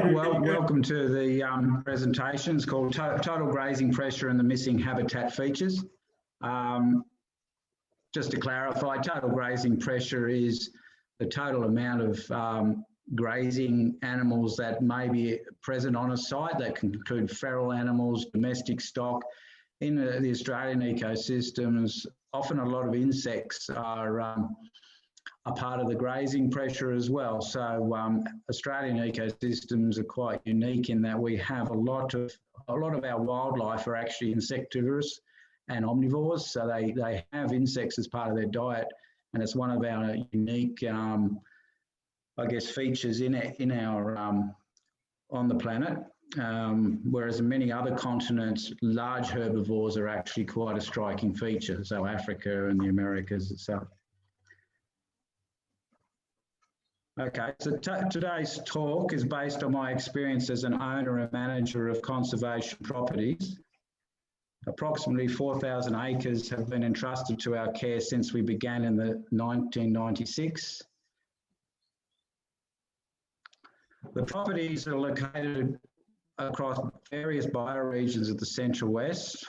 Welcome to the presentation. It's called Total Grazing Pressure and the Missing Habitat Features. Just to clarify, total grazing pressure is the total amount of grazing animals that may be present on a site. That can include feral animals, domestic stock. In the Australian ecosystems, often a lot of insects are a part of the grazing pressure as well. So Australian ecosystems are quite unique in that we have a lot of our wildlife are actually insectivorous and omnivores. So they have insects as part of their diet, and it's one of our unique, I guess, features in our on the planet. Whereas in many other continents, large herbivores are actually quite a striking feature. So Africa and the Americas itself. Okay, so today's talk is based on my experience as an owner and manager of conservation properties. Approximately 4,000 acres have been entrusted to our care since we began in 1996. The properties are located across various bioregions of the Central West,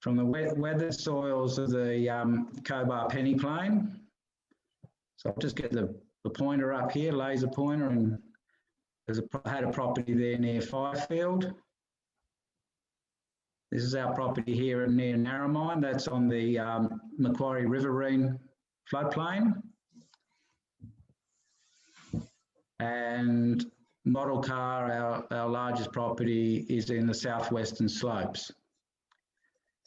from the weathered soils of the Cobar Penny Plain. So I'll just get the pointer up here, laser pointer, and had a property there near Firefield. This is our property here near Narromine. That's on the Macquarie Riverine floodplain. And Model Car, our largest property, is in the southwestern slopes.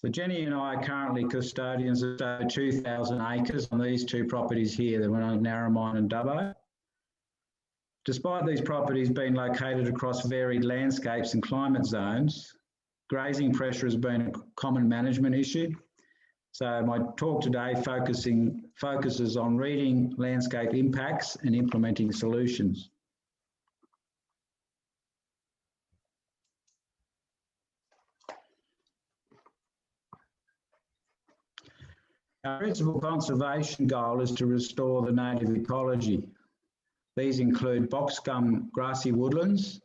So Jenny and I are currently custodians of 2,000 acres on these two properties here, that were on Narromine and Dubbo. Despite these properties being located across varied landscapes and climate zones, grazing pressure has been a common management issue. So my talk today focuses on reading landscape impacts and implementing solutions. Our principal conservation goal is to restore the native ecology. These include boxgum grassy woodlands.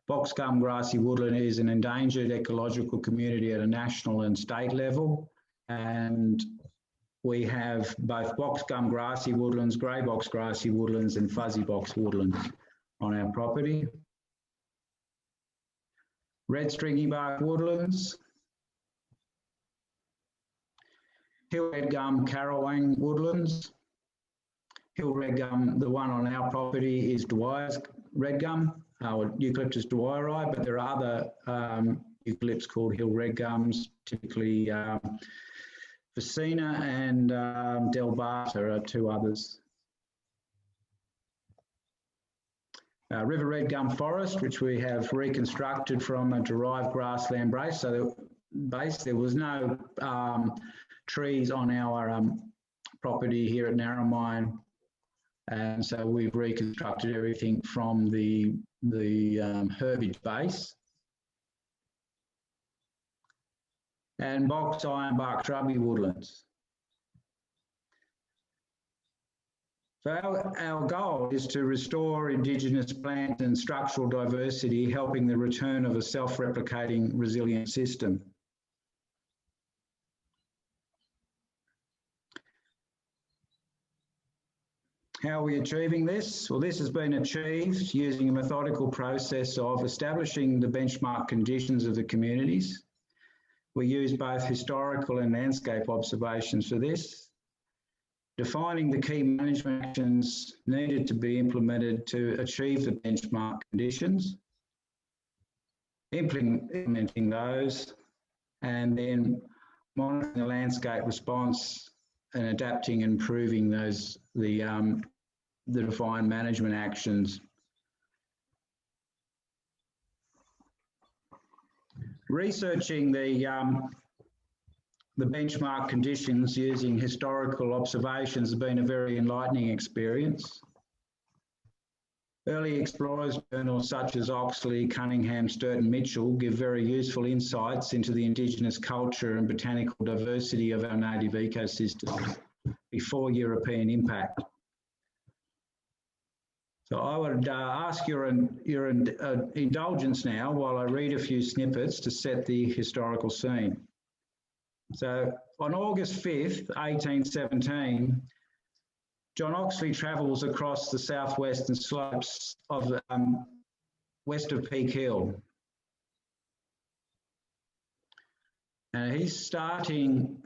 Boxgum grassy woodland is an endangered ecological community at a national and state level. And we have both boxgum grassy woodlands, grey box grassy woodlands, and fuzzy box woodlands on our property. Red stringy bark woodlands. Hill red gum Carrawang woodlands. Hill red gum, the one on our property is Dwyer's red gum, or Eucalyptus dwyeri, but there are other eucalypts called hill red gums, typically Vicina and Delbata are two others. River red gum forest, which we have reconstructed from a derived grassland base. So there was no trees on our property here at Narromine, and so we've reconstructed everything from the herbage base. And box ironbark shrubby woodlands. So our goal is to restore Indigenous plant and structural diversity, helping the return of a self-replicating resilient system. How are we achieving this? Well, this has been achieved using a methodical process of establishing the benchmark conditions of the communities. We use both historical and landscape observations for this, defining the key management actions needed to be implemented to achieve the benchmark conditions, implementing those, and then monitoring the landscape response and adapting and improving those, the defined management actions. Researching the benchmark conditions using historical observations has been a very enlightening experience. Early explorers journals such as Oxley, Cunningham, Sturt and Mitchell give very useful insights into the Indigenous culture and botanical diversity of our native ecosystems before European impact. So I would ask your indulgence now while I read a few snippets to set the historical scene. So on August 5th, 1817, John Oxley travels across the southwestern slopes of west of Peak Hill. And he's starting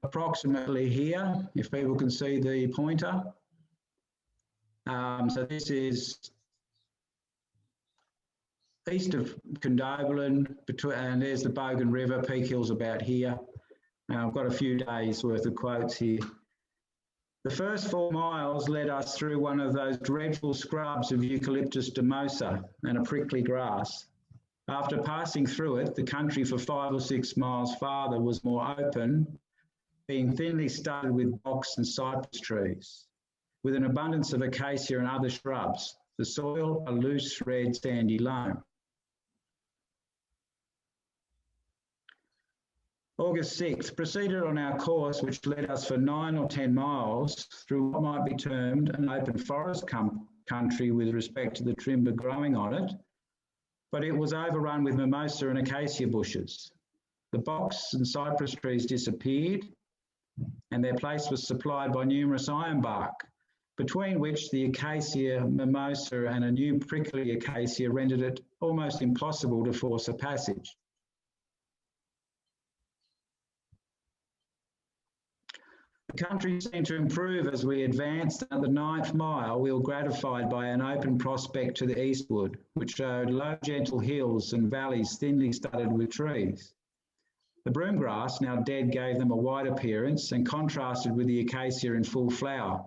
approximately here, if people can see the pointer. So this is east of Condobolin, and there's the Bogan River. Peak Hill's about here. Now I've got a few days worth of quotes here. The first 4 miles led us through one of those dreadful scrubs of Eucalyptus domosa and a prickly grass. After passing through it, the country for 5 or 6 miles farther was more open, being thinly studded with box and cypress trees, with an abundance of acacia and other shrubs. The soil a loose red sandy loam. August 6th, proceeded on our course, which led us for 9 or 10 miles through what might be termed an open forest country with respect to the timber growing on it, but it was overrun with mimosa and acacia bushes. The box and cypress trees disappeared, and their place was supplied by numerous ironbark, between which the acacia, mimosa, and a new prickly acacia rendered it almost impossible to force a passage. The country seemed to improve as we advanced, and at the 9th mile we were gratified by an open prospect to the eastward, which showed low gentle hills and valleys thinly studded with trees. The broom grass, now dead, gave them a white appearance and contrasted with the acacia in full flower,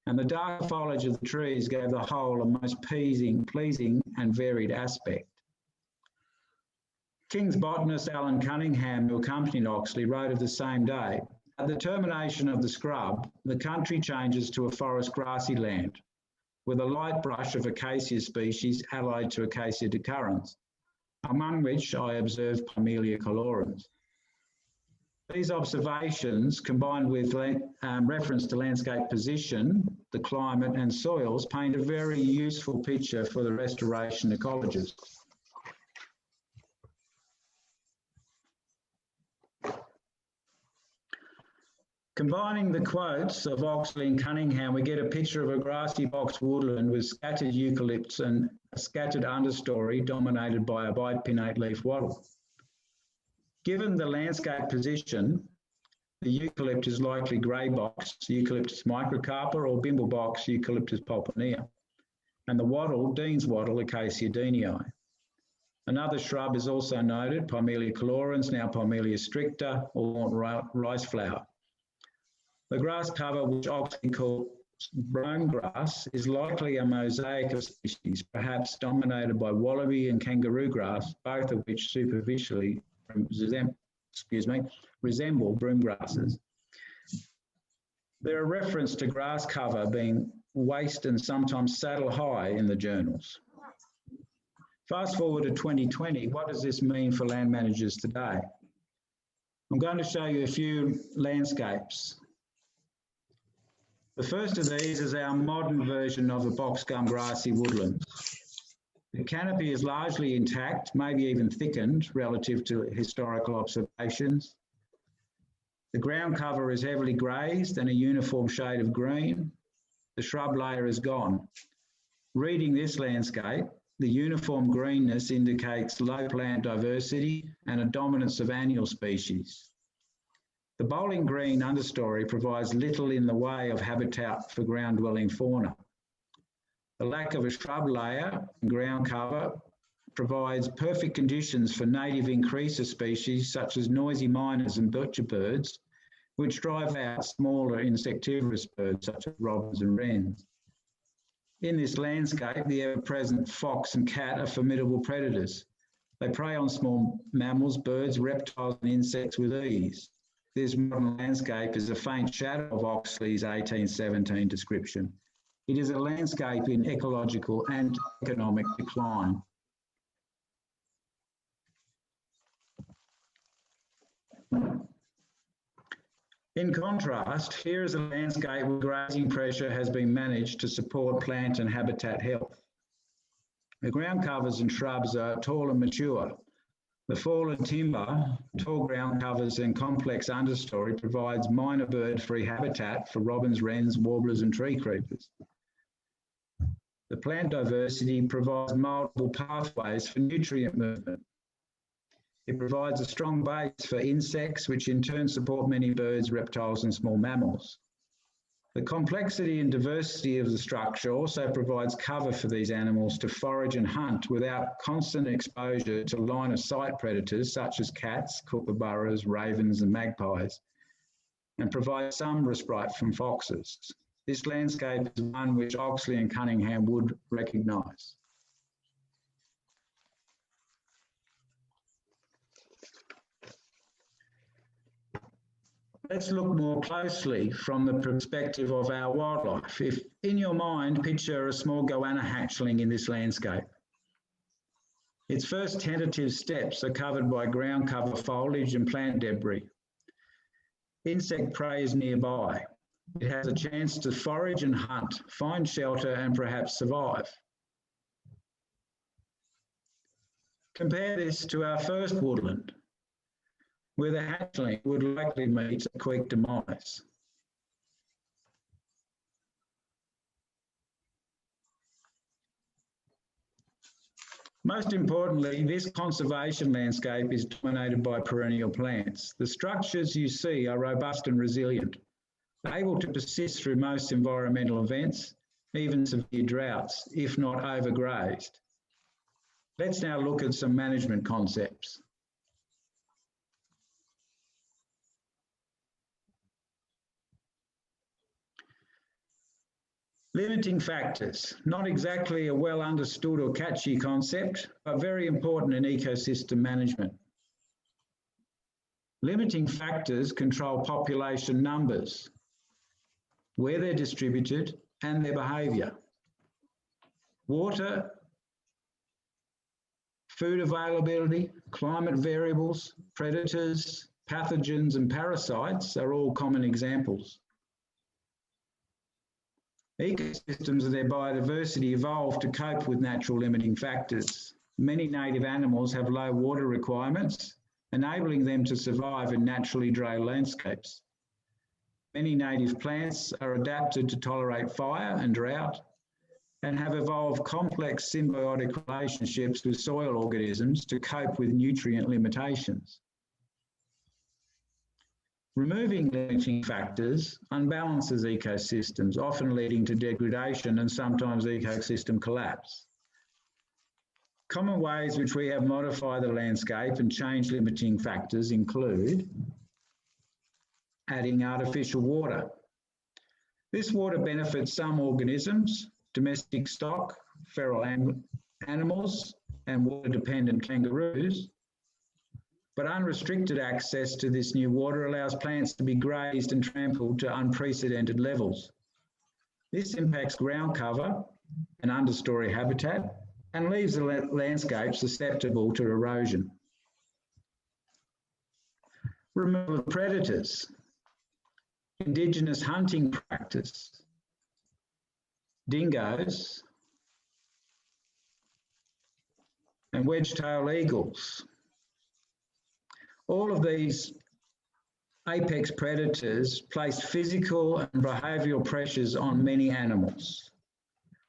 and the dark foliage of the trees gave the whole a most pleasing and varied aspect. King's botanist Alan Cunningham, who accompanied Oxley, wrote of the same day, "At the termination of the scrub, the country changes to a forest grassy land, with a light brush of acacia species allied to Acacia decurrens, among which I observed Pimelia colorans." These observations, combined with reference to landscape position, the climate and soils, paint a very useful picture for the restoration ecologist. Combining the quotes of Oxley and Cunningham, we get a picture of a grassy box woodland with scattered eucalypts and a scattered understory dominated by a bipinnate leaf wattle. Given the landscape position, the eucalypt is likely grey box, Eucalyptus microcarpa, or bimble box, Eucalyptus pulponea, and the wattle, Dean's wattle, Acacia deanii. Another shrub is also noted, Pimelia colorans, now Pimelia stricta, or rice flower. The grass cover, which Oxley calls brome grass, is likely a mosaic of species, perhaps dominated by wallaby and kangaroo grass, both of which superficially resemble broom grasses. There are references to grass cover being waist and sometimes saddle high in the journals. Fast forward to 2020, what does this mean for land managers today? I'm going to show you a few landscapes. The first of these is our modern version of a boxgum grassy woodland. The canopy is largely intact, maybe even thickened relative to historical observations. The ground cover is heavily grazed and a uniform shade of green. The shrub layer is gone. Reading this landscape, the uniform greenness indicates low plant diversity and a dominance of annual species. The bowling green understory provides little in the way of habitat for ground-dwelling fauna. The lack of a shrub layer and ground cover provides perfect conditions for native increaser species such as noisy miners and butcherbirds, which drive out smaller insectivorous birds such as robins and wrens. In this landscape, the ever-present fox and cat are formidable predators. They prey on small mammals, birds, reptiles and insects with ease. This modern landscape is a faint shadow of Oxley's 1817 description. It is a landscape in ecological and economic decline. In contrast, here is a landscape where grazing pressure has been managed to support plant and habitat health. The ground covers and shrubs are tall and mature. The fallen timber, tall ground covers and complex understory provides minor bird-free habitat for robins, wrens, warblers and tree creepers. The plant diversity provides multiple pathways for nutrient movement. It provides a strong base for insects, which in turn support many birds, reptiles and small mammals. The complexity and diversity of the structure also provides cover for these animals to forage and hunt without constant exposure to line-of-sight predators such as cats, kookaburras, ravens and magpies, and provides some respite from foxes. This landscape is one which Oxley and Cunningham would recognise. Let's look more closely from the perspective of our wildlife. If in your mind, picture a small goanna hatchling in this landscape. Its first tentative steps are covered by ground cover foliage and plant debris. Insect prey is nearby. It has a chance to forage and hunt, find shelter and perhaps survive. Compare this to our first woodland, where the hatchling would likely meet a quick demise. Most importantly, this conservation landscape is dominated by perennial plants. The structures you see are robust and resilient, able to persist through most environmental events, even severe droughts, if not overgrazed. Let's now look at some management concepts. Limiting factors, not exactly a well understood or catchy concept, but very important in ecosystem management. Limiting factors control population numbers, where they're distributed and their behaviour. Water, food availability, climate variables, predators, pathogens and parasites are all common examples. Ecosystems and their biodiversity evolved to cope with natural limiting factors. Many native animals have low water requirements, enabling them to survive in naturally dry landscapes. Many native plants are adapted to tolerate fire and drought and have evolved complex symbiotic relationships with soil organisms to cope with nutrient limitations. Removing limiting factors unbalances ecosystems, often leading to degradation and sometimes ecosystem collapse. Common ways which we have modified the landscape and changed limiting factors include adding artificial water. This water benefits some organisms, domestic stock, feral animals, and water-dependent kangaroos, but unrestricted access to this new water allows plants to be grazed and trampled to unprecedented levels. This impacts ground cover and understory habitat and leaves the landscape susceptible to erosion. Removal of predators, indigenous hunting practice, dingoes, and wedge-tailed eagles. All of these apex predators place physical and behavioural pressures on many animals.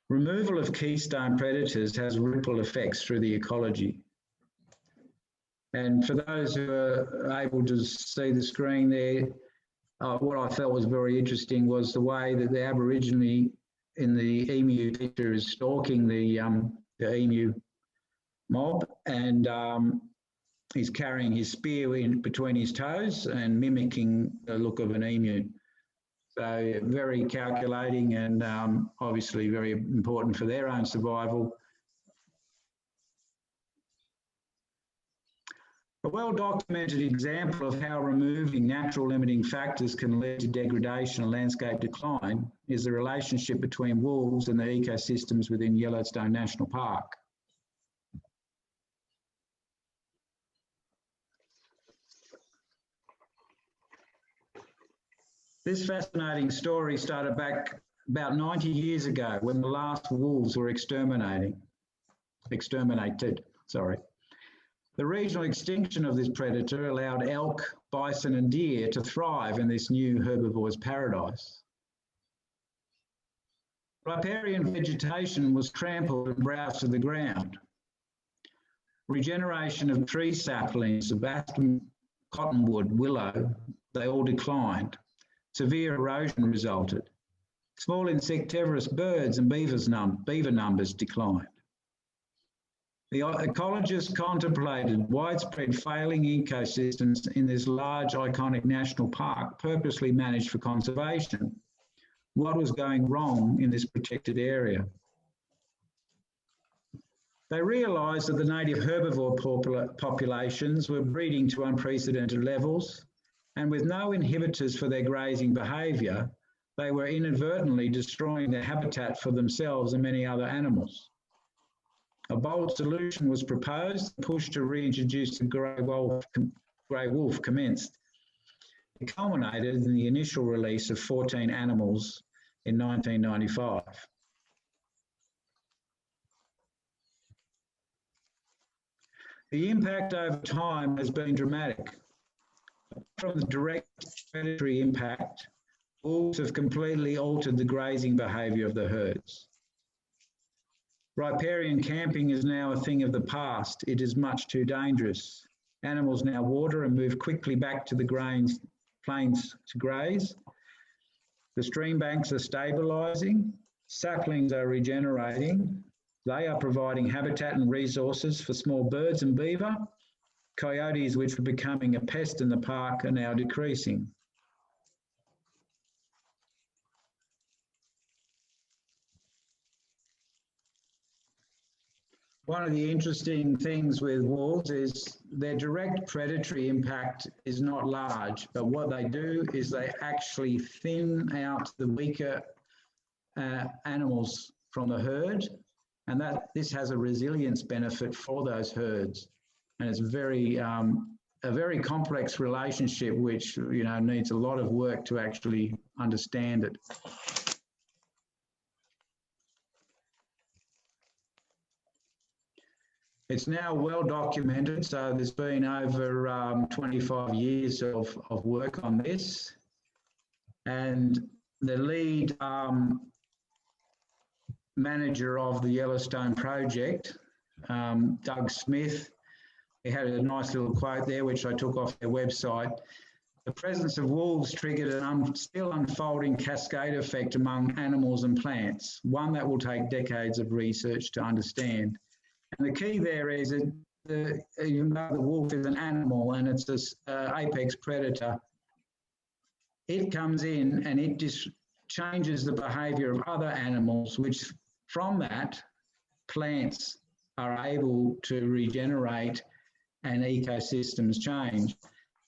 Removal of keystone predators has ripple effects through the ecology. And for those who are able to see the screen there, what I felt was very interesting was the way that the Aborigine in the emu picture is stalking the emu mob, and he's carrying his spear in between his toes and mimicking the look of an emu. So very calculating and obviously very important for their own survival. A well-documented example of how removing natural limiting factors can lead to degradation and landscape decline is the relationship between wolves and the ecosystems within Yellowstone National Park. This fascinating story started back about 90 years ago when the last wolves were exterminated. The regional extinction of this predator allowed elk, bison and deer to thrive in this new herbivore's paradise. Riparian vegetation was trampled and browsed to the ground. Regeneration of tree saplings, Sebastian cottonwood, willow, they all declined. Severe erosion resulted. Small insectivorous birds and beaver numbers declined. The ecologists contemplated widespread failing ecosystems in this large iconic national park purposely managed for conservation. What was going wrong in this protected area? They realised that the native herbivore populations were breeding to unprecedented levels, and with no inhibitors for their grazing behaviour, they were inadvertently destroying the habitat for themselves and many other animals. A bold solution was proposed. The push to reintroduce the grey wolf commenced. It culminated in the initial release of 14 animals in 1995. The impact over time has been dramatic. From the direct predatory impact, wolves have completely altered the grazing behaviour of the herds. Riparian camping is now a thing of the past. It is much too dangerous. Animals now water and move quickly back to the plains to graze. The stream banks are stabilising. Saplings are regenerating. They are providing habitat and resources for small birds and beaver. Coyotes, which were becoming a pest in the park, are now decreasing. One of the interesting things with wolves is their direct predatory impact is not large, but what they do is they actually thin out the weaker animals from the herd, and this has a resilience benefit for those herds. And it's a very complex relationship, which needs a lot of work to actually understand it. It's now well documented, so there's been over 25 years of work on this. And the lead manager of the Yellowstone project, Doug Smith, he had a nice little quote there, which I took off their website. The presence of wolves triggered an still unfolding cascade effect among animals and plants, one that will take decades of research to understand. And the key there is that even though the wolf is an animal and it's this apex predator, it comes in and it just changes the behaviour of other animals, which from that, plants are able to regenerate and ecosystems change.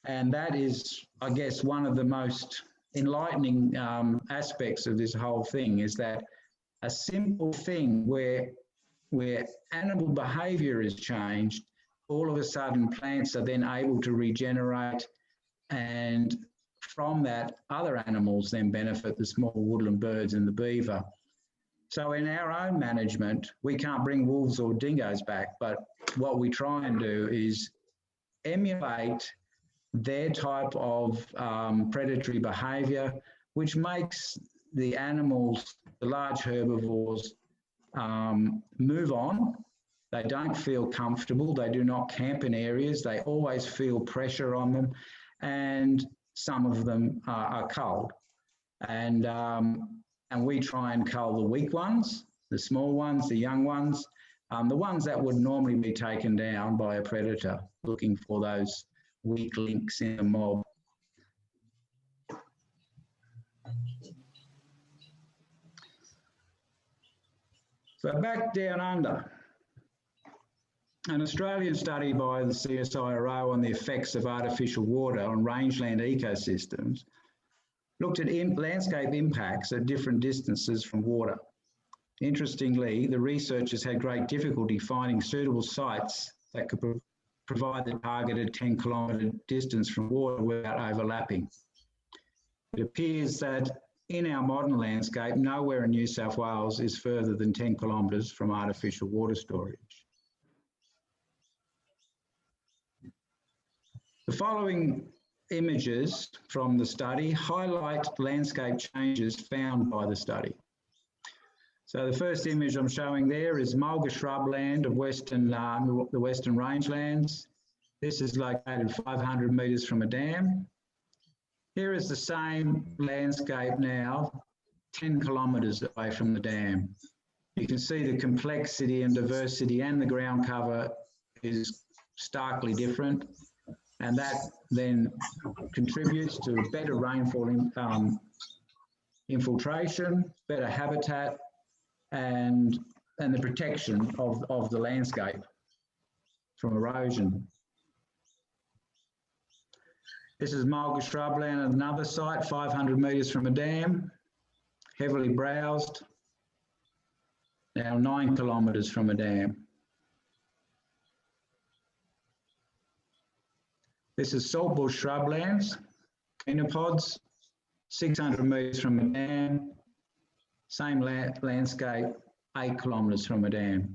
And that is, I guess, one of the most enlightening aspects of this whole thing, is that a simple thing where animal behaviour is changed, all of a sudden plants are then able to regenerate, and from that other animals then benefit, the small woodland birds and the beaver. So in our own management, we can't bring wolves or dingoes back, but what we try and do is emulate their type of predatory behaviour, which makes the animals, the large herbivores, move on. They don't feel comfortable. They do not camp in areas. They always feel pressure on them, and some of them are culled. And we try and cull the weak ones, the small ones, the young ones, the ones that would normally be taken down by a predator, looking for those weak links in the mob. So back down under, an Australian study by the CSIRO on the effects of artificial water on rangeland ecosystems looked at landscape impacts at different distances from water. Interestingly, the researchers had great difficulty finding suitable sites that could provide the targeted 10-kilometre distance from water without overlapping. It appears that in our modern landscape, nowhere in New South Wales is further than 10 kilometres from artificial water storage. The following images from the study highlight landscape changes found by the study. So the first image I'm showing there is mulga shrubland of the Western Rangelands. This is located 500 metres from a dam. Here is the same landscape now, 10 kilometres away from the dam. You can see the complexity and diversity, and the ground cover is starkly different. And that then contributes to better rainfall infiltration, better habitat, and the protection of the landscape from erosion. This is mulga shrubland at another site, 500 metres from a dam, heavily browsed, now 9 kilometres from a dam. This is saltbush shrublands, chenopod's, 600 metres from a dam, same landscape, 8 kilometres from a dam.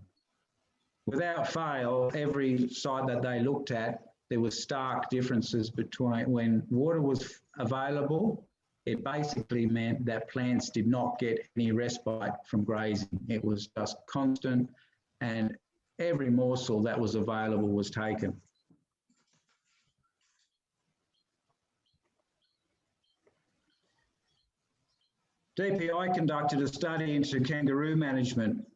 Without fail, every site that they looked at, there were stark differences between when water was available. It basically meant that plants did not get any respite from grazing. It was just constant, and every morsel that was available was taken. DPI conducted a study into kangaroo management,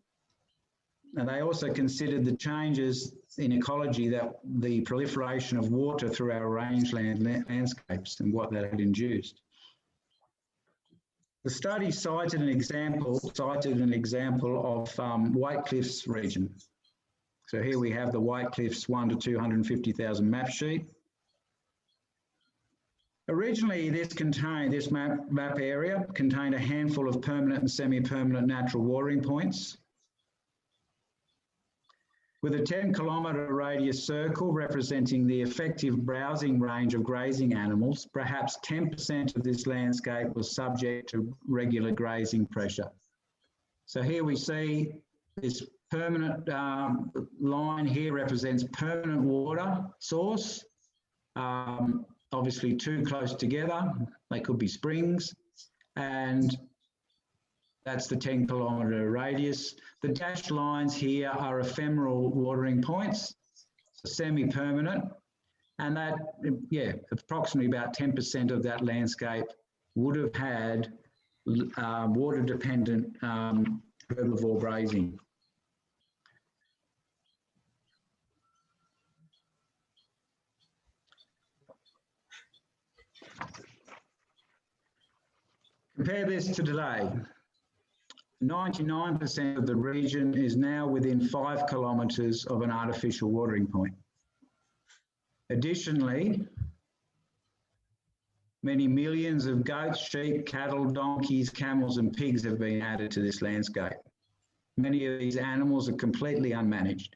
and they also considered the changes in ecology that the proliferation of water through our rangeland landscapes and what that had induced. The study cited an example of White Cliffs region. So here we have the White Cliffs 1 to 250,000 map sheet. Originally, this map area contained a handful of permanent and semi-permanent natural watering points, with a 10-kilometre radius circle representing the effective browsing range of grazing animals. Perhaps 10% of this landscape was subject to regular grazing pressure. So here we see this permanent line here represents permanent water source. Obviously too close together, they could be springs, and that's the 10-kilometre radius. The dashed lines here are ephemeral watering points, so semi-permanent, and that, yeah, approximately about 10% of that landscape would have had water-dependent herbivore grazing. Compare this to today. 99% of the region is now within 5 kilometres of an artificial watering point. Additionally, many millions of goats, sheep, cattle, donkeys, camels and pigs have been added to this landscape. Many of these animals are completely unmanaged.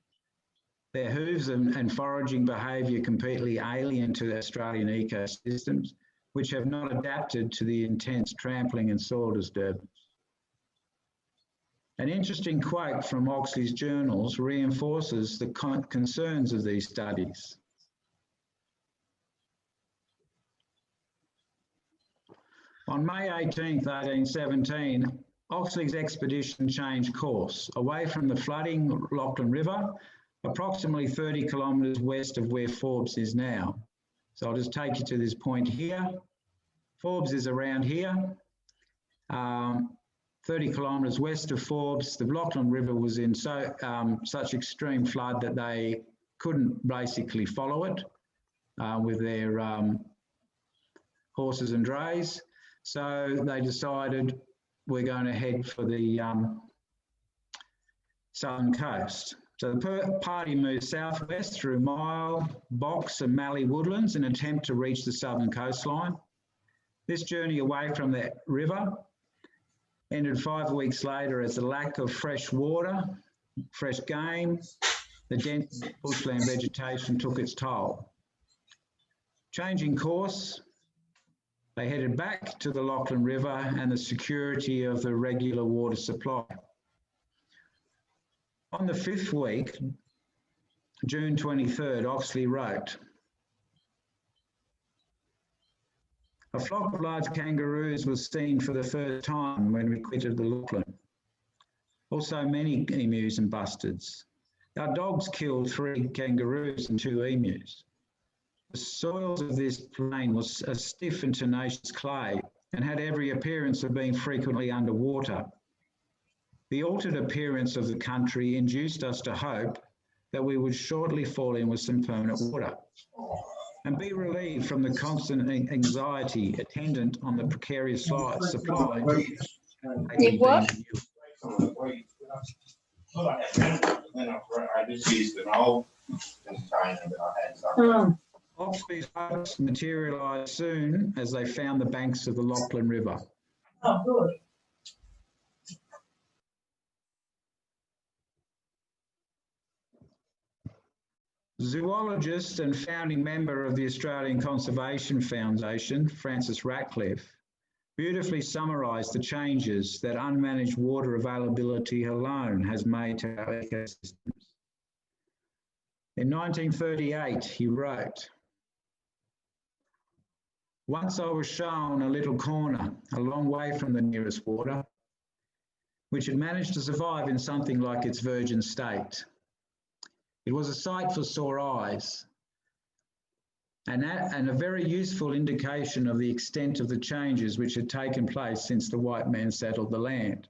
Their hooves and foraging behaviour completely alien to Australian ecosystems, which have not adapted to the intense trampling and soil disturbance. An interesting quote from Oxley's journals reinforces the concerns of these studies. On May 18, 1817, Oxley's expedition changed course away from the flooding Lachlan River, approximately 30 kilometres west of where Forbes is now. So I'll just take you to this point here. Forbes is around here. 30 kilometres west of Forbes, the Lachlan River was in such extreme flood that they couldn't basically follow it with their horses and drays. So they decided we're going to head for the southern coast. So the party moved southwest through Mile, Box and Mallee woodlands in an attempt to reach the southern coastline. This journey away from the river ended 5 weeks later as the lack of fresh water, fresh game, the dense bushland vegetation took its toll. Changing course, They headed back to the Lachlan River and the security of the regular water supply. On the 5th week, June 23rd, Oxley wrote, "A flock of large kangaroos was seen for the first time when we quitted the Lachlan. Also many emus and bustards. Our dogs killed 3 kangaroos and 2 emus. The soils of this plain was a stiff and tenacious clay and had every appearance of being frequently underwater. The altered appearance of the country induced us to hope that we would shortly fall in with some permanent water and be relieved from the constant anxiety attendant on the precarious supply. I just used an old container that I had somewhere. Oxley's hopes materialised soon as they found the banks of the Lachlan River. Oh, good. Zoologist and founding member of the Australian Conservation Foundation, Francis Ratcliffe, beautifully summarised the changes that unmanaged water availability alone has made to our ecosystems. In 1938, he wrote, "Once I was shown a little corner a long way from the nearest water, which had managed to survive in something like its virgin state. It was a sight for sore eyes, and a very useful indication of the extent of the changes which had taken place since the white man settled the land.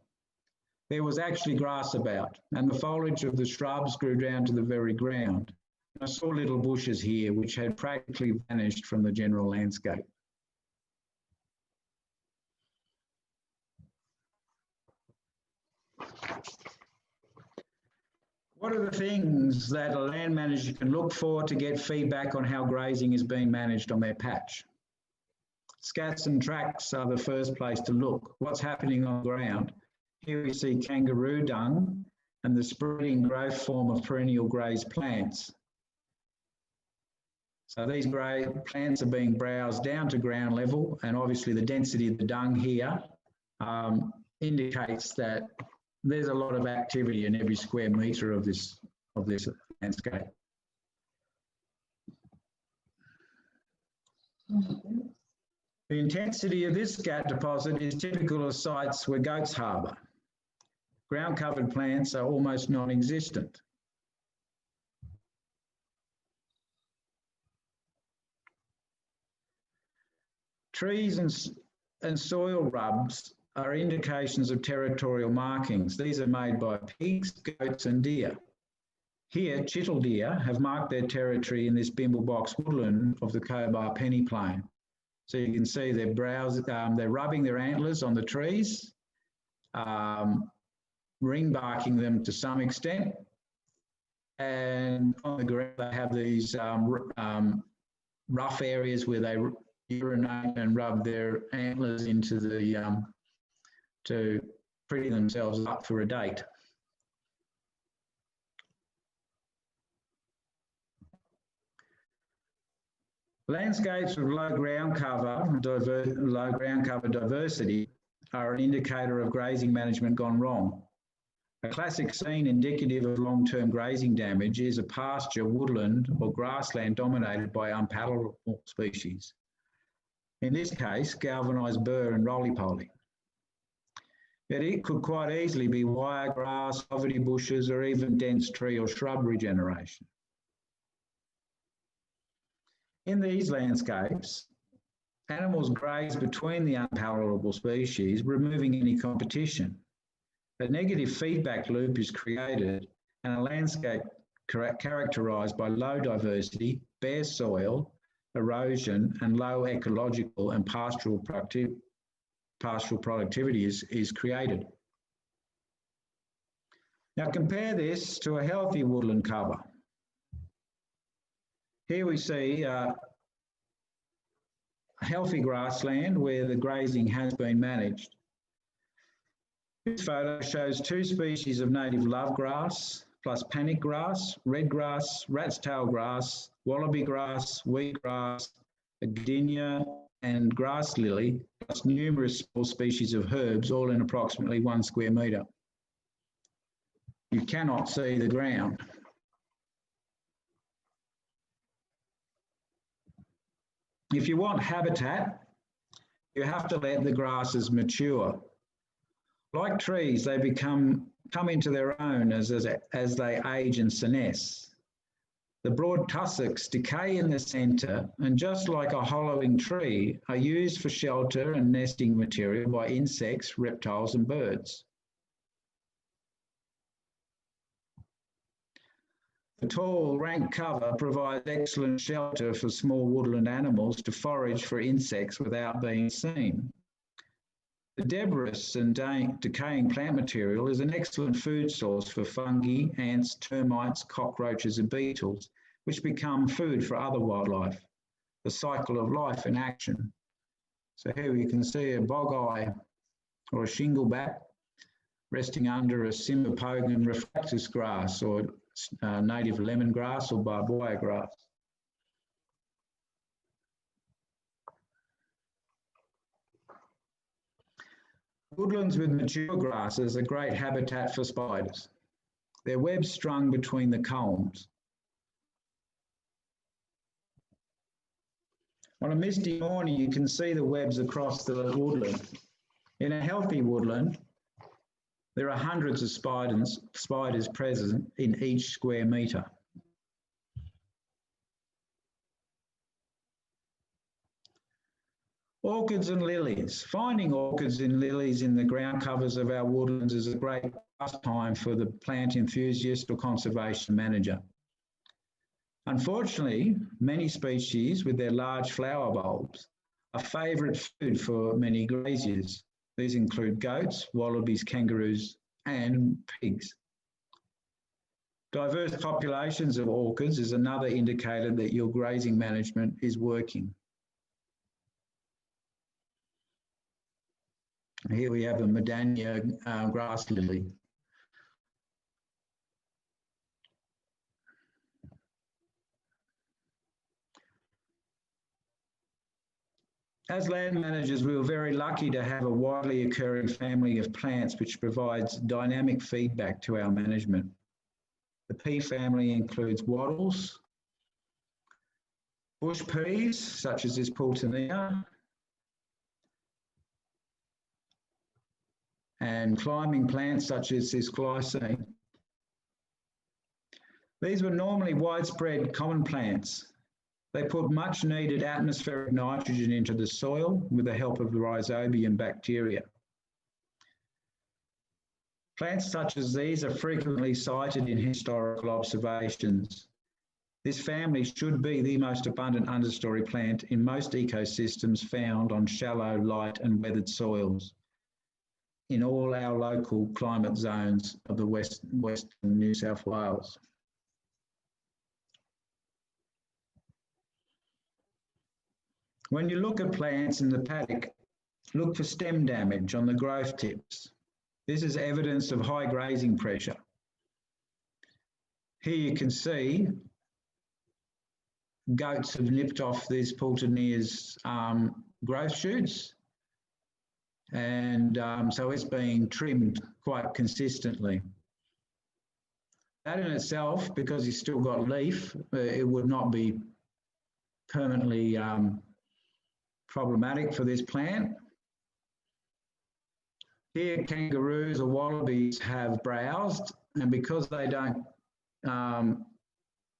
There was actually grass about, and the foliage of the shrubs grew down to the very ground. I saw little bushes here which had practically vanished from the general landscape." What are the things that a land manager can look for to get feedback on how grazing is being managed on their patch? Scats and tracks are the first place to look. What's happening on the ground? Here we see kangaroo dung and the spreading growth form of perennial graze plants. So these plants are being browsed down to ground level, and obviously the density of the dung here indicates that there's a lot of activity in every square metre of this landscape. The intensity of this scat deposit is typical of sites where goats harbour. Ground-covered plants are almost non-existent. Trees and soil rubs are indications of territorial markings. These are made by pigs, goats and deer. Here, chittle deer have marked their territory in this Bimblebox woodland of the Cobar Penny Plain. So you can see they're rubbing their antlers on the trees, ring barking them to some extent, and on the ground they have these rough areas where they urinate and rub their antlers into the to pretty themselves up for a date. Landscapes with low ground cover diversity are an indicator of grazing management gone wrong. A classic scene indicative of long-term grazing damage is a pasture, woodland or grassland dominated by unpalatable species. In this case, galvanised burr and roly-poly. Yet it could quite easily be wiregrass, poverty bushes, or even dense tree or shrub regeneration. In these landscapes, animals graze between the unpalatable species, removing any competition. A negative feedback loop is created and a landscape characterised by low diversity, bare soil, erosion, and low ecological and pastoral productivity is created. Now compare this to a healthy woodland cover. Here we see a healthy grassland where the grazing has been managed. This photo shows 2 species of native love grass, plus panic grass, red grass, rat's tail grass, wallaby grass, wheatgrass, a gardenia, and grass lily, plus numerous small species of herbs, all in approximately 1 square metre. You cannot see the ground. If you want habitat, you have to let the grasses mature. Like trees, they come into their own as they age and senesce. The broad tussocks decay in the centre, and just like a hollowing tree, are used for shelter and nesting material by insects, reptiles and birds. The tall, rank cover provides excellent shelter for small woodland animals to forage for insects without being seen. The debris and decaying plant material is an excellent food source for fungi, ants, termites, cockroaches and beetles, which become food for other wildlife. The cycle of life in action. So here you can see a bog-eye or a shingleback resting under a Cymbopogon refractus grass or native lemongrass or barbed wire grass. Woodlands with mature grasses are great habitat for spiders. Their webs strung between the culms. On a misty morning, you can see the webs across the woodland. In a healthy woodland, there are hundreds of spiders present in each square metre. Orchids and lilies. Finding orchids and lilies in the ground covers of our woodlands is a great pastime for the plant enthusiast or conservation manager. Unfortunately, many species with their large flower bulbs are favourite food for many graziers. These include goats, wallabies, kangaroos and pigs. Diverse populations of orchids is another indicator that your grazing management is working. Here we have a Madania grass lily. As land managers, we were very lucky to have a widely occurring family of plants which provides dynamic feedback to our management. The pea family includes wattles, bush peas, such as this Pultonea, and climbing plants such as this glycine. These were normally widespread common plants. They put much needed atmospheric nitrogen into the soil with the help of the rhizobium bacteria. Plants such as these are frequently cited in historical observations. This family should be the most abundant understory plant in most ecosystems found on shallow, light and weathered soils in all our local climate zones of the western New South Wales. When you look at plants in the paddock, look for stem damage on the growth tips. This is evidence of high grazing pressure. Here you can see goats have nipped off these Pultonea's growth shoots, and so it's being trimmed quite consistently. That in itself, because you've still got leaf, it would not be permanently problematic for this plant. Here, kangaroos or wallabies have browsed, and because they don't,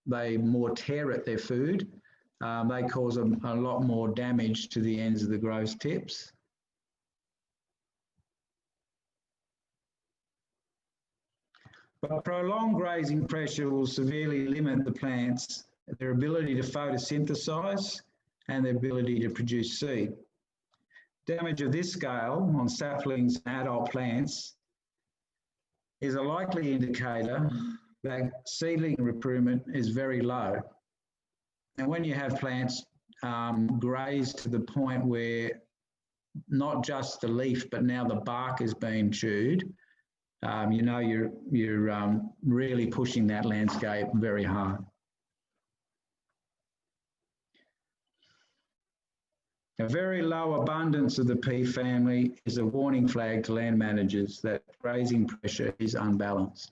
they more tear at their food, they cause a lot more damage to the ends of the growth tips. But prolonged grazing pressure will severely limit the plants, their ability to photosynthesize and their ability to produce seed. Damage of this scale on saplings and adult plants is a likely indicator that seedling recruitment is very low. And when you have plants grazed to the point where not just the leaf, but now the bark is being chewed, you know you're really pushing that landscape very hard. A very low abundance of the pea family is a warning flag to land managers that grazing pressure is unbalanced.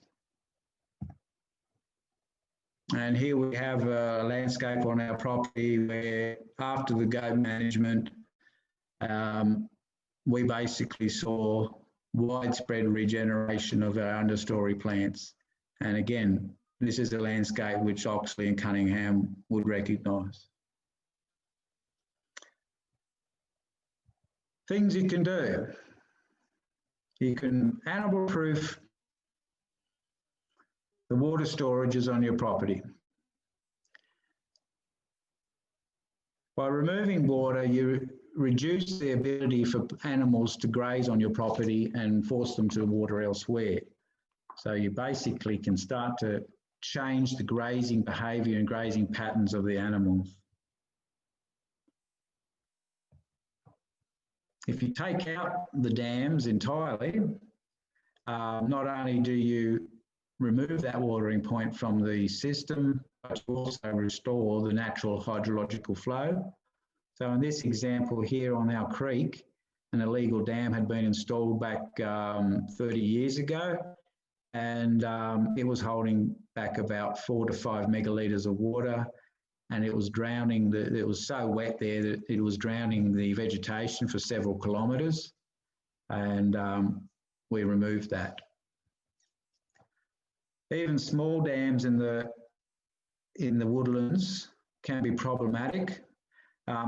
And here we have a landscape on our property where after the goat management, we basically saw widespread regeneration of our understory plants. And again, this is a landscape which Oxley and Cunningham would recognise. Things you can do. You can animal-proof the water storages on your property. By removing water, you reduce the ability for animals to graze on your property and force them to water elsewhere. So you basically can start to change the grazing behaviour and grazing patterns of the animals. If you take out the dams entirely, not only do you remove that watering point from the system, but you also restore the natural hydrological flow. So in this example here on our creek, an illegal dam had been installed back 30 years ago, and it was holding back about 4 to 5 megalitres of water, and it was drowning, it was so wet there that it was drowning the vegetation for several kilometres, and we removed that. Even small dams in the woodlands can be problematic.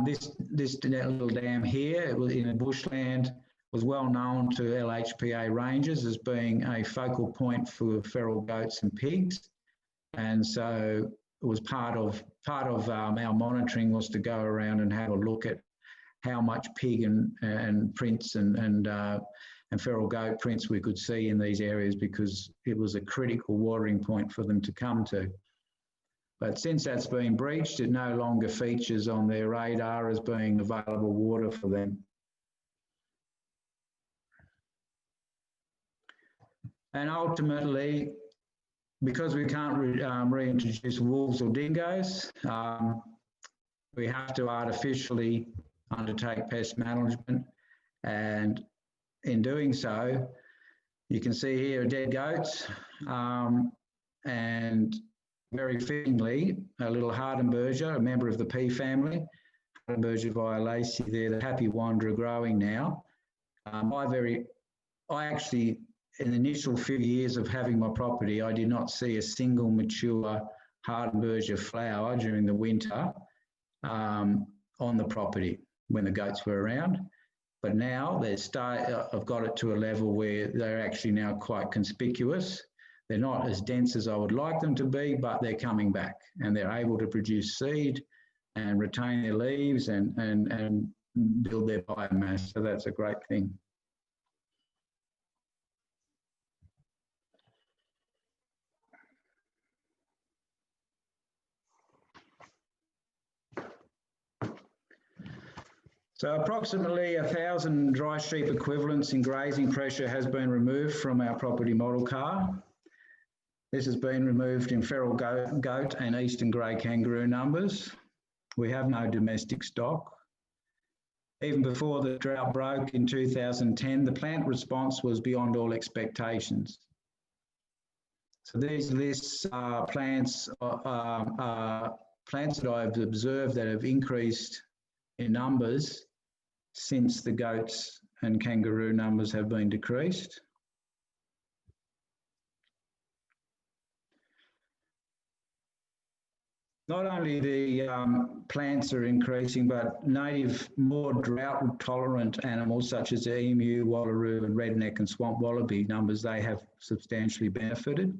This little dam here, it was in a bushland, was well known to LHPA rangers as being a focal point for feral goats and pigs, and so it was part of our monitoring was to go around and have a look at how much pig and prints and feral goat prints we could see in these areas, because it was a critical watering point for them to come to. But since that's been breached, it no longer features on their radar as being available water for them. And ultimately, because we can't reintroduce wolves or dingoes, we have to artificially undertake pest management. And in doing so, you can see here dead goats, and very fittingly, a little Hardenbergia, a member of the pea family, Hardenbergia violacea there, the happy wanderer growing now. I actually, in the initial few years of having my property, I did not see a single mature Hardenbergia flower during the winter on the property when the goats were around. But now I've got it to a level where they're actually now quite conspicuous. They're not as dense as I would like them to be, but they're coming back and they're able to produce seed and retain their leaves and build their biomass. So that's a great thing. So approximately 1,000 dry sheep equivalents in grazing pressure has been removed from our property model car. This has been removed in feral goat and eastern grey kangaroo numbers. We have no domestic stock. Even before the drought broke in 2010, the plant response was beyond all expectations. So these lists are plants that I've observed that have increased in numbers since the goats and kangaroo numbers have been decreased. Not only the plants are increasing, but native, more drought-tolerant animals such as the emu, wallaroo, and redneck and swamp wallaby numbers, they have substantially benefited.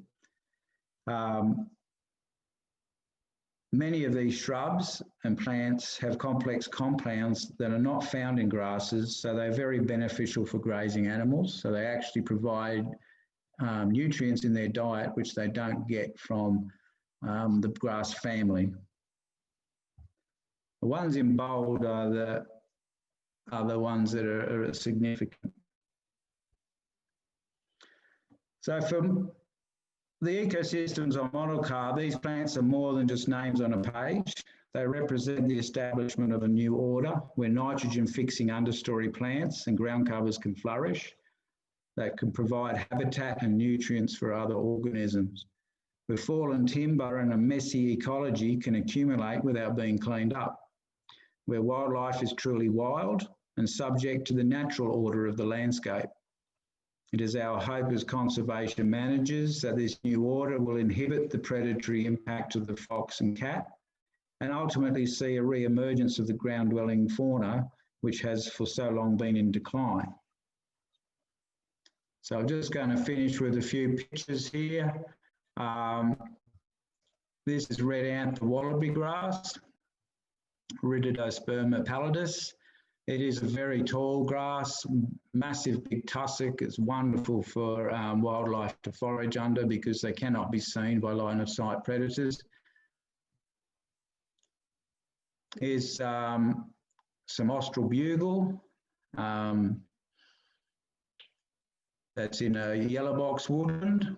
Many of these shrubs and plants have complex compounds that are not found in grasses, so they're very beneficial for grazing animals. So they actually provide nutrients in their diet which they don't get from the grass family. The ones in bold are the ones that are significant. So from the ecosystems on model car, these plants are more than just names on a page. They represent the establishment of a new order where nitrogen-fixing understory plants and ground covers can flourish, that can provide habitat and nutrients for other organisms, where fallen timber and a messy ecology can accumulate without being cleaned up, where wildlife is truly wild and subject to the natural order of the landscape. It is our hope as conservation managers that this new order will inhibit the predatory impact of the fox and cat and ultimately see a re-emergence of the ground-dwelling fauna, which has for so long been in decline. So I'm just going to finish with a few pictures here. This is red anther wallaby grass, Rididosperma pallidus. It is a very tall grass, massive big tussock. It's wonderful for wildlife to forage under because they cannot be seen by line of sight predators. Here's some austral bugle. That's in a yellow box woodland.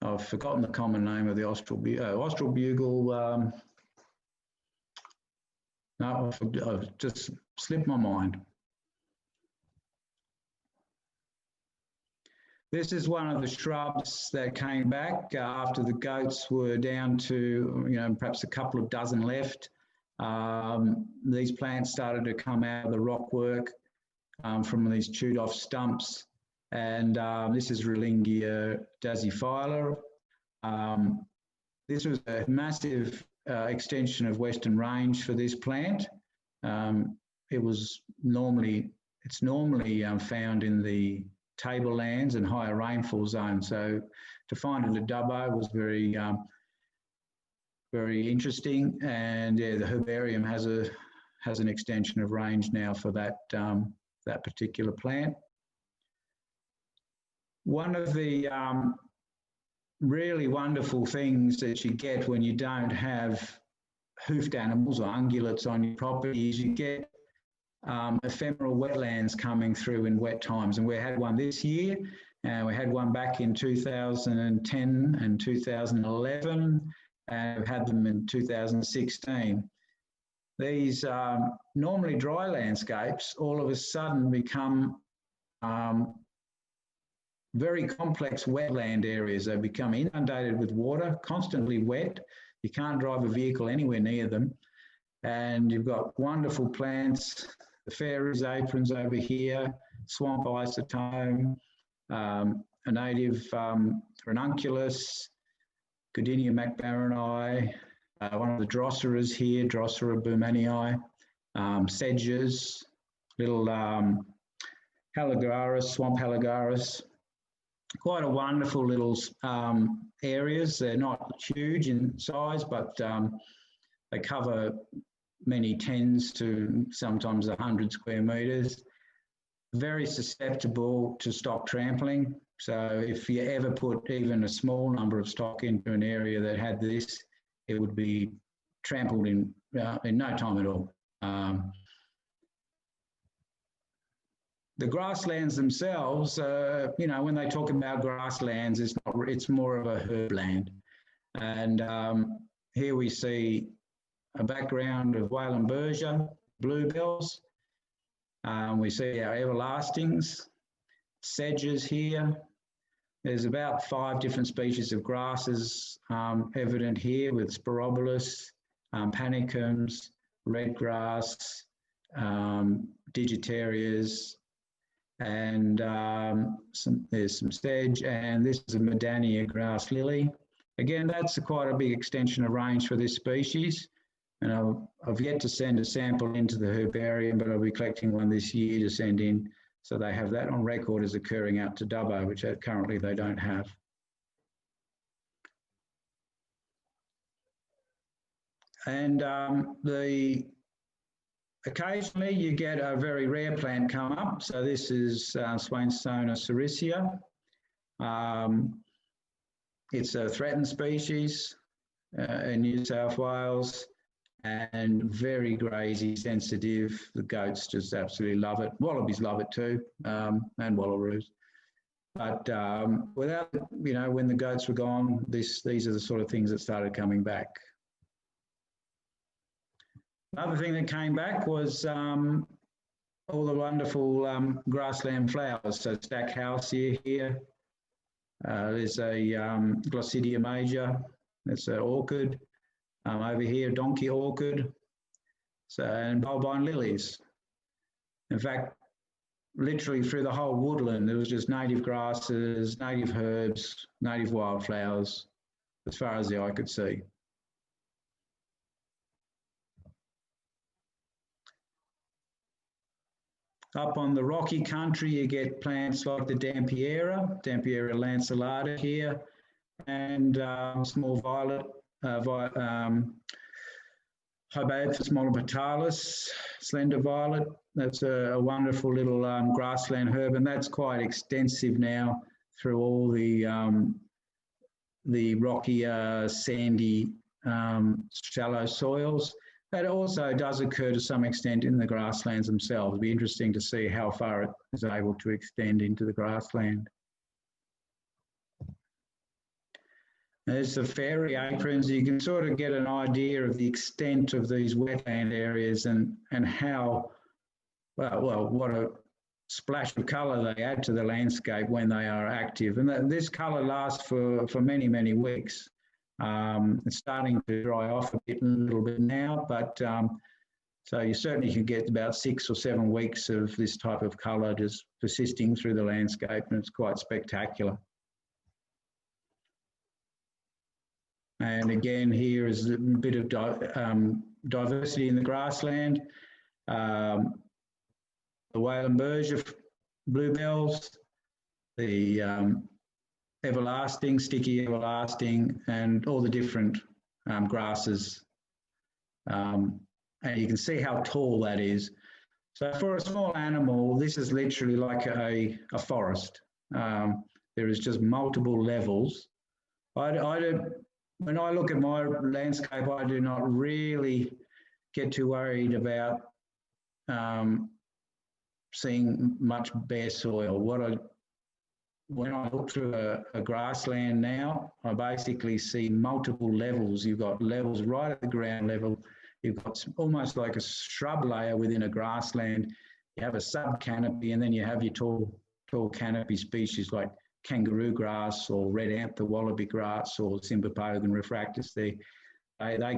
I've forgotten the common name of the austral bugle. No, I've just slipped my mind. This is one of the shrubs that came back after the goats were down to, perhaps a couple of dozen left. These plants started to come out of the rockwork from these chewed off stumps. And this is Relingia dasyphylla. This was a massive extension of western range for this plant. It's normally found in the tablelands and higher rainfall zones. So to find it at Dubbo was very, very interesting. And yeah, the herbarium has an extension of range now for that particular plant. One of the really wonderful things that you get when you don't have hoofed animals or ungulates on your property is you get ephemeral wetlands coming through in wet times. And we had one this year, and we had one back in 2010 and 2011, and we've had them in 2016. These normally dry landscapes all of a sudden become very complex wetland areas. They become inundated with water, constantly wet. You can't drive a vehicle anywhere near them. And you've got wonderful plants, the fairies aprons over here, swamp isotome, a native ranunculus, Goodenia macbaroni, one of the drosseras here, Drossera boumannii, sedges, little haligaris, swamp haligaris. Quite a wonderful little areas. They're not huge in size, but they cover many tens to sometimes 100 square metres. Very susceptible to stock trampling. So if you ever put even a small number of stock into an area that had this, it would be trampled in no time at all. The grasslands themselves, when they talk about grasslands, it's more of a herbland. And here we see a background of Weylenbergia, bluebells. We see our everlastings, sedges here. There's about 5 different species of grasses evident here with Spirobolus, panicums, redgrass, digitarias, and there's some sedge, and this is a Medania grass lily. Again, that's quite a big extension of range for this species. And I've yet to send a sample into the herbarium, but I'll be collecting one this year to send in, so they have that on record as occurring out to Dubbo, which currently they don't have. And occasionally you get a very rare plant come up. So this is Swainsona sericea. It's a threatened species in New South Wales, and very grazy sensitive. The goats just absolutely love it. Wallabies love it too, and wallaroos. But without, when the goats were gone, these are the sort of things that started coming back. Another thing that came back was all the wonderful grassland flowers. So Stackhouse here. There's a Glossidia major. That's an orchid. Over here, donkey orchid. So, and bulbine lilies. In fact, literally through the whole woodland, there was just native grasses, native herbs, native wildflowers, as far as the eye could see. Up on the rocky country, you get plants like the Dampiera lanceolata here, and small violet, Hibanthrus mollipetalus, slender violet. That's a wonderful little grassland herb, and that's quite extensive now through all the rocky, sandy, shallow soils. That also does occur to some extent in the grasslands themselves. It'll be interesting to see how far it is able to extend into the grassland. There's the fairy aprons. You can sort of get an idea of the extent of these wetland areas and how, well, what a splash of colour they add to the landscape when they are active. And this colour lasts for many, many weeks. It's starting to dry off a little bit now, but so you certainly can get about 6 or 7 weeks of this type of colour just persisting through the landscape, and it's quite spectacular. And again, here is a bit of diversity in the grassland. The Weylenbergia bluebells, the everlasting, sticky everlasting, and all the different grasses. And you can see how tall that is. So for a small animal, this is literally like a forest. There is just multiple levels. When I look at my landscape, I do not really get too worried about seeing much bare soil. When I look through a grassland now, I basically see multiple levels. You've got levels right at the ground level. You've got almost like a shrub layer within a grassland. You have a sub-canopy, and then you have your tall canopy species like kangaroo grass or red anther wallaby grass or Cymbopogon refractus. They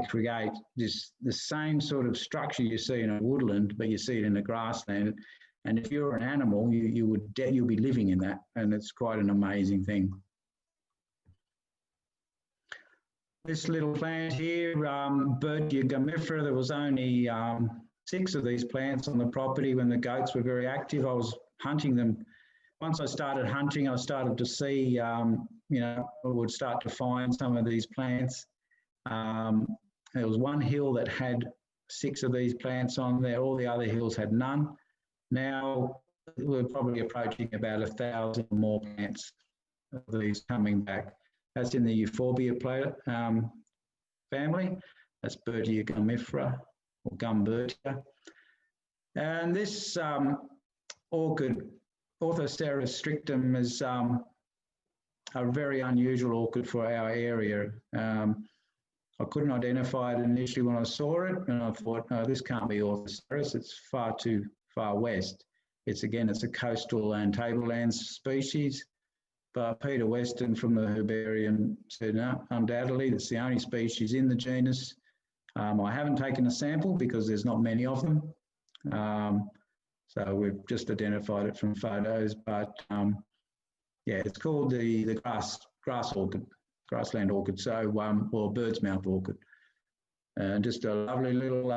create the same sort of structure you see in a woodland, but you see it in a grassland. And if you're an animal, you'll be living in that, and it's quite an amazing thing. This little plant here, Bertia gumifera, there was only 6 of these plants on the property when the goats were very active. I was hunting them. Once I started hunting, I started to see, I would start to find some of these plants. There was one hill that had 6 of these plants on there. All the other hills had none. Now we're probably approaching about 1,000 more plants of these coming back. That's in the Euphorbia family. That's Bertia gumifera or gumbertia. And this orchid, Orthoceras strictum, is a very unusual orchid for our area. I couldn't identify it initially when I saw it, and I thought, no, this can't be Orthoceras. It's far too far west. It's a coastal and tablelands species. But Peter Weston from the herbarium said, no, undoubtedly, it's the only species in the genus. I haven't taken a sample because there's not many of them. So we've just identified it from photos, but yeah, it's called the grass orchid, grassland orchid, so or bird's mouth orchid. Just a lovely little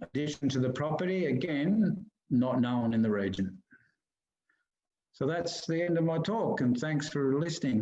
addition to the property. Again, not known in the region. So that's the end of my talk, and thanks for listening.